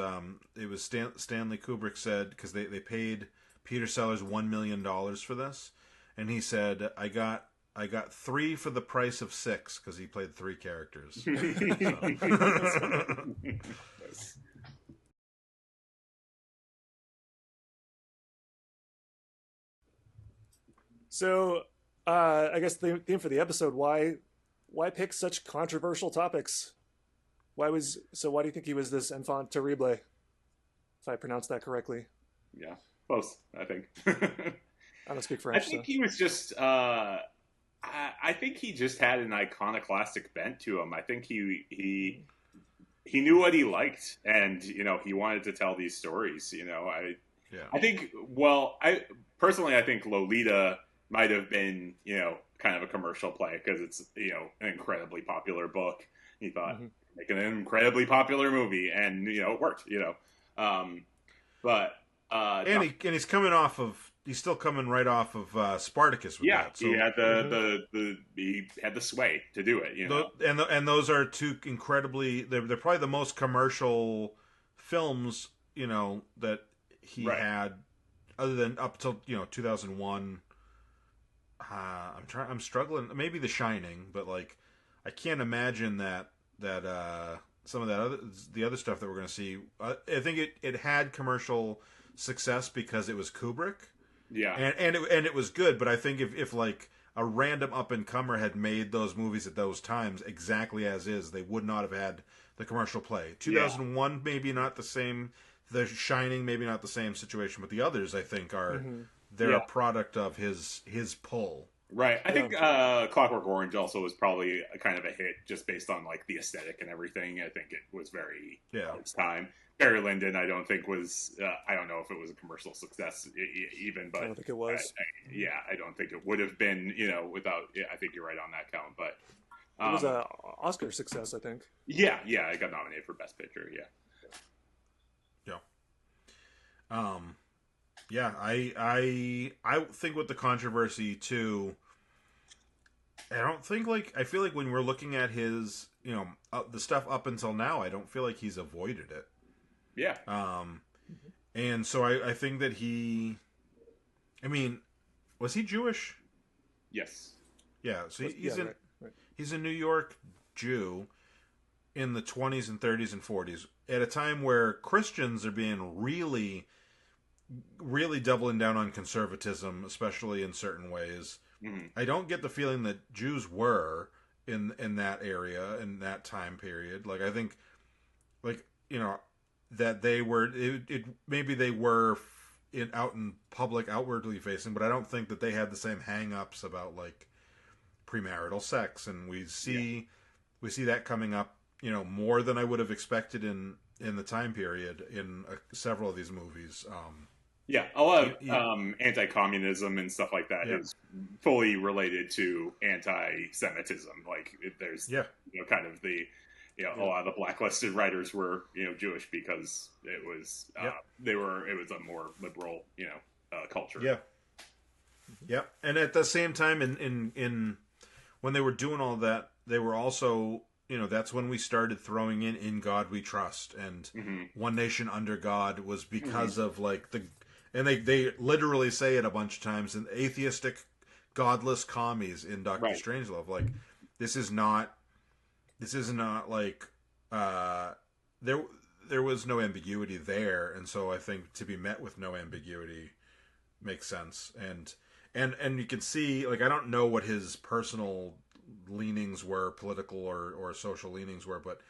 it was Stanley Kubrick said, because they paid Peter Sellers $1 million for this, and he said, I got 3 for the price of 6, because he played 3 characters. So, I guess the theme for the episode: why pick such controversial topics? Why do you think he was this enfant terrible? If I pronounced that correctly. Yeah, close. I think. I don't speak French. I think he was just. I think he just had an iconoclastic bent to him. I think he knew what he liked, and you know, he wanted to tell these stories. You know, I think. Well, I think Lolita might have been, you know, kind of a commercial play because it's, you know, an incredibly popular book. He thought making an incredibly popular movie, and you know, it worked. You know, and he's coming off of he's still coming right off of Spartacus with that. So, he had he had the sway to do it, you know. And those are two incredibly they're probably the most commercial films, you know, that he had, other than up till 2001. I'm struggling. Maybe The Shining, but like I can't imagine that some of the other stuff that we're going to see. I think it had commercial success because it was Kubrick. Yeah, and it was good. But I think if like a random up and comer had made those movies at those times exactly as is, they would not have had the commercial play. 2001 maybe not the same. The Shining maybe not the same situation, but the others I think are they're a product of his pull. Right. I think Clockwork Orange also was probably a kind of a hit just based on like the aesthetic and everything. I think it was very of its time. Barry Lyndon, I don't think was. I don't know if it was a commercial success even, but I don't think it was. I don't think it would have been. Without. I think you're right on that count, but it was an Oscar success, I think. Yeah, it got nominated for Best Picture. Yeah. I think with the controversy too, I feel like when we're looking at his, the stuff up until now, I don't feel like he's avoided it. Yeah. And so I think that was he Jewish? Yes. Yeah. So he's a New York Jew in the 20s and 30s and 40s at a time where Christians are being really doubling down on conservatism, especially in certain ways. Mm-hmm. I don't get the feeling that Jews were in that area in that time period. Like I think, that they were. Maybe they were out in public, outwardly facing, but I don't think that they had the same hang-ups about like premarital sex, and we see that coming up, more than I would have expected in the time period in several of these movies. A lot of anti-communism and stuff like that is fully related to anti-Semitism. Like there's, kind of the, a lot of the blacklisted writers were, Jewish because it was, it was a more liberal, culture. Yeah. Yeah. And at the same time, in when they were doing all that, they were also, that's when we started throwing in God We Trust, and One Nation Under God was because of like and they literally say it a bunch of times, in atheistic, godless commies in Dr. Strangelove. Like this is not like there was no ambiguity there, and so I think to be met with no ambiguity makes sense. And you can see, like, I don't know what his personal leanings were, political or social leanings were, but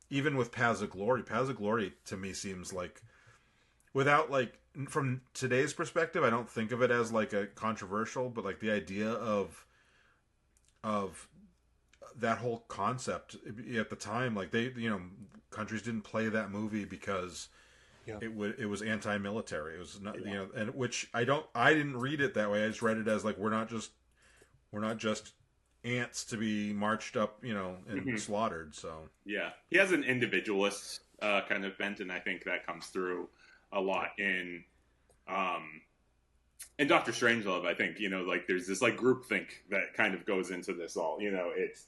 even with Paths of Glory to me seems like, without like, from today's perspective, I don't think of it as like a controversial, but like the idea of that whole concept at the time, like they, countries didn't play that movie because it was anti-military. It was not, and which I didn't read it that way. I just read it as like, we're not just ants to be marched up, and slaughtered. So yeah, he has an individualist kind of bent, and I think that comes through a lot in Dr. Strangelove. I think, like there's this like groupthink that kind of goes into this all, it's,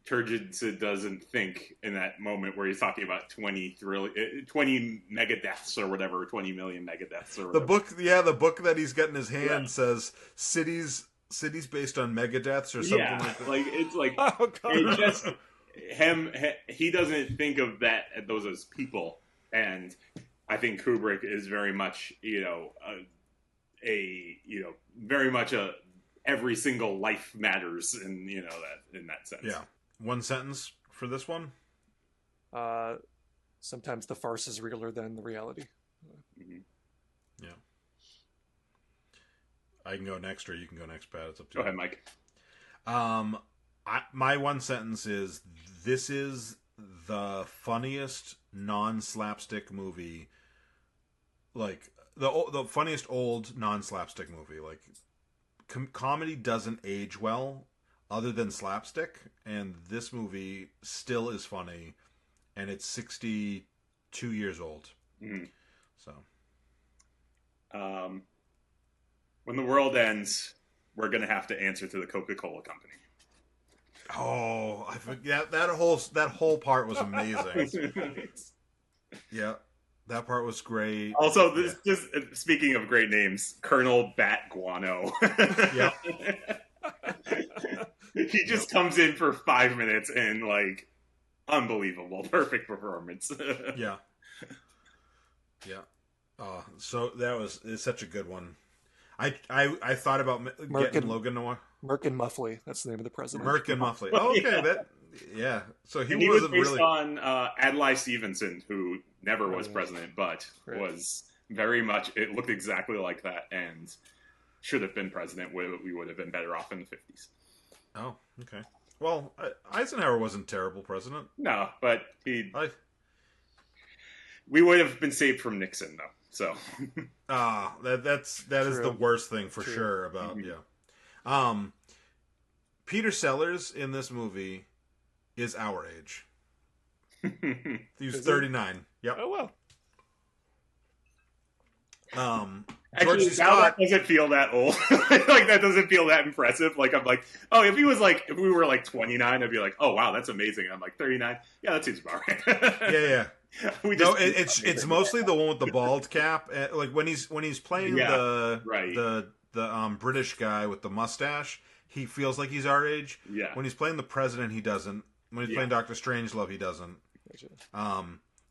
Turgid doesn't think in that moment where he's talking about 20 megadeaths or whatever, 20 million megadeaths or whatever. The book that he's got in his hand says cities based on megadeaths or something like that. Like it's like, it's just he doesn't think of those as people. And I think Kubrick is very much, very much every single life matters in, in that sense. Yeah. One sentence for this one? Sometimes the farce is realer than the reality. Mm-hmm. Yeah. I can go next, or you can go next, Pat. It's up to you. Go ahead, Mike. My one sentence is, this is the funniest non-slapstick movie, like the funniest old non-slapstick movie. Like comedy doesn't age well other than slapstick, and this movie still is funny, and it's 62 years old. Mm-hmm. So When the world ends, we're going to have to answer to the Coca-Cola Company. Oh, I forget that whole part was amazing. Yeah, that part was great. Also, this speaking of great names, Colonel Bat Guano. Yep. He just comes in for 5 minutes and like unbelievable, perfect performance. Yeah. So it's such a good one. I thought about getting Logan Noir. Merkin Muffley, that's the name of the president. Merkin Muffley. Oh, okay, yeah. So he was based really on Adlai Stevenson, who never was president, but was very much. It looked exactly like that, and should have been president. We would have been better off in the 50s. Oh, okay. Well, Eisenhower wasn't terrible president. No, but we would have been saved from Nixon, though. So, that is the worst thing for sure about Peter Sellers in this movie is our age. He was 39. Yep. Oh well. Actually, that doesn't feel that old. Like that doesn't feel that impressive. Like I'm like, oh, if we were like 29, I'd be like, oh wow, that's amazing. And I'm like 39. Yeah, that seems about right. Yeah. It's mostly the one with the bald cap. Like when he's playing the British guy with the mustache, he feels like he's our age. Yeah. When he's playing the president, he doesn't. When he's playing Dr. Strangelove, he doesn't.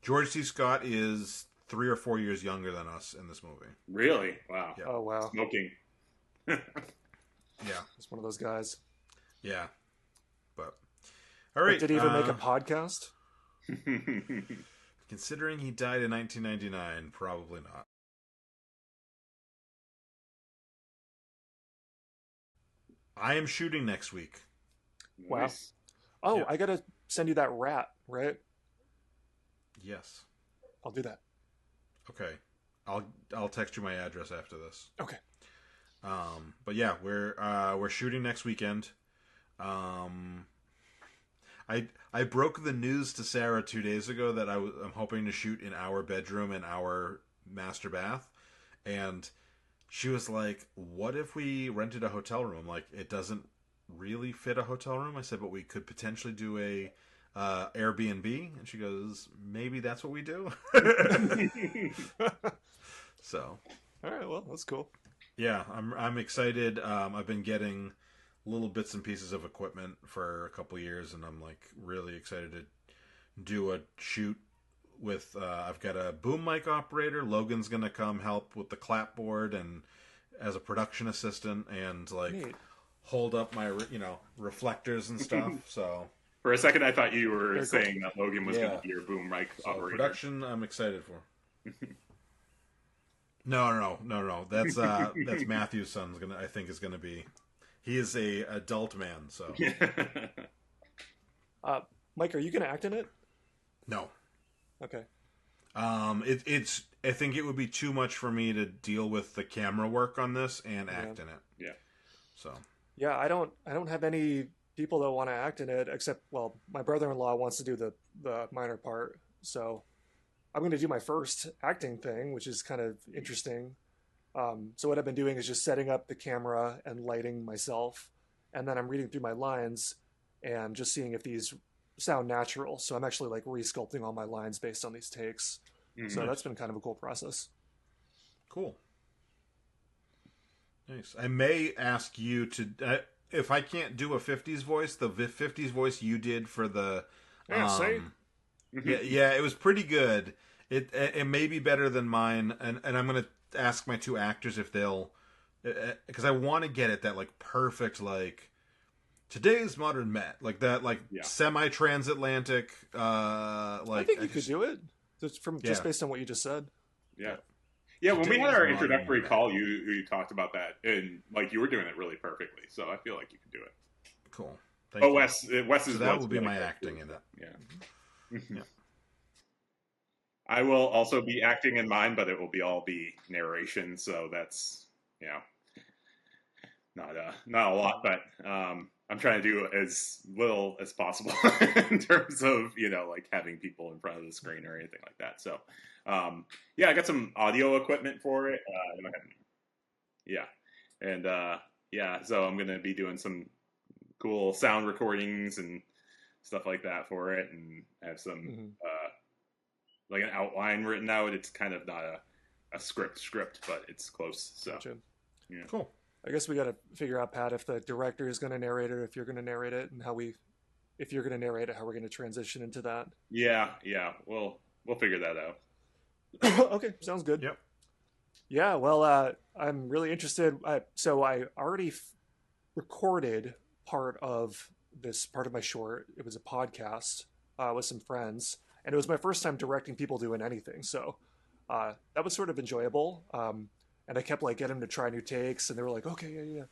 George C. Scott is 3 or 4 years younger than us in this movie. Really? Wow. Yeah. Oh wow. Smoking. Yeah. He's one of those guys. Yeah. But all right. Did he even make a podcast? Considering he died in 1999, probably not. I am shooting next week. Wow. Nice. Oh, Yeah. I gotta send you that rat, right? Yes. I'll do that. Okay. I'll text you my address after this. Okay. But yeah, we're shooting next weekend. I broke the news to Sarah 2 days ago that I'm hoping to shoot in our bedroom and our master bath, and she was like, "What if we rented a hotel room? Like, it doesn't really fit a hotel room." I said, "But we could potentially do a Airbnb," and she goes, "Maybe that's what we do." So, all right, well, that's cool. Yeah, I'm excited. I've been getting little bits and pieces of equipment for a couple years, and I'm like really excited to do a shoot with. I've got a boom mic operator. Logan's gonna come help with the clapboard and as a production assistant, and like Neat. hold up my reflectors and stuff. So For a second, I thought you were Very saying that Logan was going to be your boom mic operator. Production, I'm excited for. No. That's Matthew's son's gonna. I think is gonna be. He is a adult man, so. Mike, are you going to act in it? No. Okay. It's. I think it would be too much for me to deal with the camera work on this and act in it. Yeah. So. Yeah, I don't have any people that want to act in it except, well, my brother-in-law wants to do the minor part, so I'm going to do my first acting thing, which is kind of interesting. So what I've been doing is just setting up the camera and lighting myself, and then I'm reading through my lines and just seeing if these sound natural. So I'm actually like re-sculpting all my lines based on these takes. Mm-hmm. So that's been kind of a cool process. Cool. Nice. I may ask you to, if I can't do a 50s voice, the 50s voice you did for the... Yeah, it was pretty good. It may be better than mine, and I'm going to ask my two actors if they'll, because I want to get it that like perfect like today's modern Met, like that, like semi-transatlantic like I think you could do it just based on what you just said. Yeah, when we had our introductory call, you talked about that, and like you were doing it really perfectly, so I feel like you could do it. Cool. Wes is, so that will be my acting in it. Yeah. I will also be acting in mine, but it will all be narration, so that's not a lot. But I'm trying to do as little as possible in terms of, like having people in front of the screen or anything like that. So, I got some audio equipment for it. So I'm going to be doing some cool sound recordings and stuff like that for it, and have some, like an outline written out. It's kind of not a script, but it's close. So, Gotcha. Yeah. Cool. I guess we got to figure out, Pat, if the director is going to narrate it, or if you're going to narrate it, and if you're going to narrate it, how we're going to transition into that. Yeah. We'll figure that out. Okay, sounds good. Yep. Yeah, well, I'm really interested. So I already recorded part of my short. It was a podcast with some friends, and it was my first time directing people doing anything. So that was sort of enjoyable. And I kept getting them to try new takes, and they were like, okay, yeah.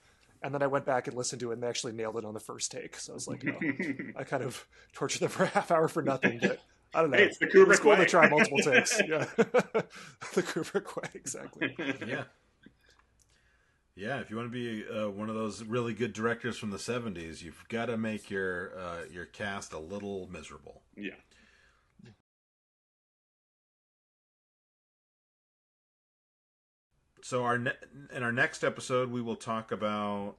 And then I went back and listened to it, and they actually nailed it on the first take. So I was like, I kind of tortured them for a half hour for nothing. But I don't know. Hey, it's the Kubrick it's cool way. to try multiple takes. Yeah, the Kubrick way, exactly. Yeah. If you want to be one of those really good directors from the '70s, you've got to make your cast a little miserable. Yeah. So in our next episode, we will talk about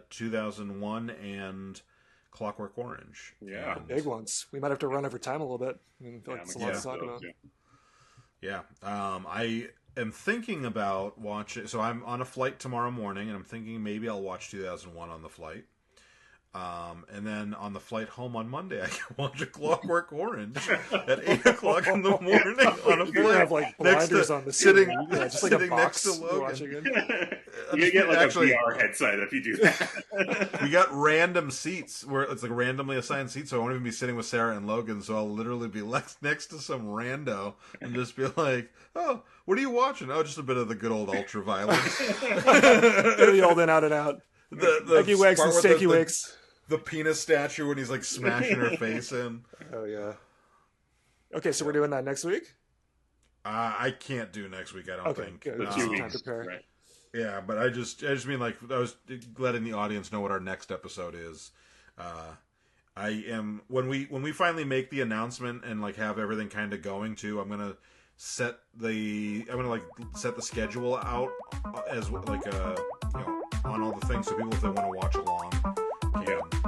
2001 and Clockwork Orange. Yeah, big ones. We might have to run over time a little bit. I feel like it's a lot to talk about. Yeah, I am thinking about watching. So I'm on a flight tomorrow morning, and I'm thinking maybe I'll watch 2001 on the flight. And then on the flight home on Monday, I can watch A Clockwork Orange at 8 o'clock in the morning on a You're gonna flight. have blinders on the sitting, just like a box next to Logan. You get Actually, a VR headset if you do that. We got random seats where it's randomly assigned seats, so I won't even be sitting with Sarah and Logan. So I'll literally be next to some rando and just be like, "Oh, what are you watching? Oh, just a bit of the good old Ultraviolence." Do the old in, out and out. The Eggy Wakes and Steaky Wakes. The penis statue when he's smashing her face in. Oh yeah. Okay, so we're doing that next week. I can't do next week. I don't think. Good. The 2 weeks, time to prepare. right? Yeah, but I just mean I was letting the audience know what our next episode is. I am when we finally make the announcement and have everything kind of going too. I'm gonna set the schedule out as on all the things so people if they want to watch along can.